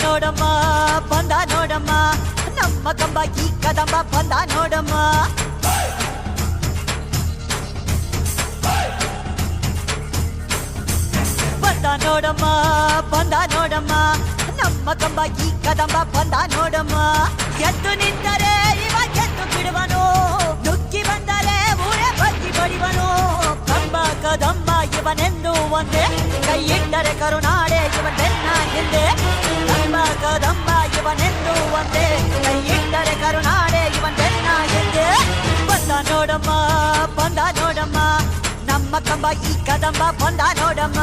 ನೋಡಮ್ಮ ಬಂದ ನೋಡಮ್ಮ ನಮ್ಮ ಕಂಬ ಈ ಕದಂಬ ಬಂದ ನೋಡಮ್ಮ ಬಂದ ನೋಡಮ್ಮ ಬಂದ ನೋಡಮ್ಮ ನಮ್ಮ ಕಂಬ ಈ ಕದಂಬ ಬಂದ ನೋಡಮ್ಮ ಎದ್ದು ನಿಂತರೆ ಇವ ಗೆದ್ದು ಬಿಡುವನು ನುಗ್ಗಿ ಬಂದರೆ ಊರೇ ಬಗ್ಗಿ ಬಡಿವನು ಕಂಬ ಕದಂಬ ಇವನೆಂದು ಒಂದೇ ಕೈ ಇಟ್ಟರೆ ಕರುನಾಡೆ ಇವನ್ ಬೆನ್ನ ಹಿಂದೆ ಕಂಬ ಕದಂಬ ಇವನೆಂದು ಒಂದೇ ಕೈ ಇಟ್ಟರೆ ಕರುನಾಡೆ ಇವನ್ ಬೆನ್ನ ಹಿಂದೆ ಬಂದ ನೋಡಮ್ಮ ಬಂದ ನೋಡಮ್ಮ ನಮ್ಮ ಕಂಬ ಈ ಕದಂಬ ಬಂದ ನೋಡಮ್ಮ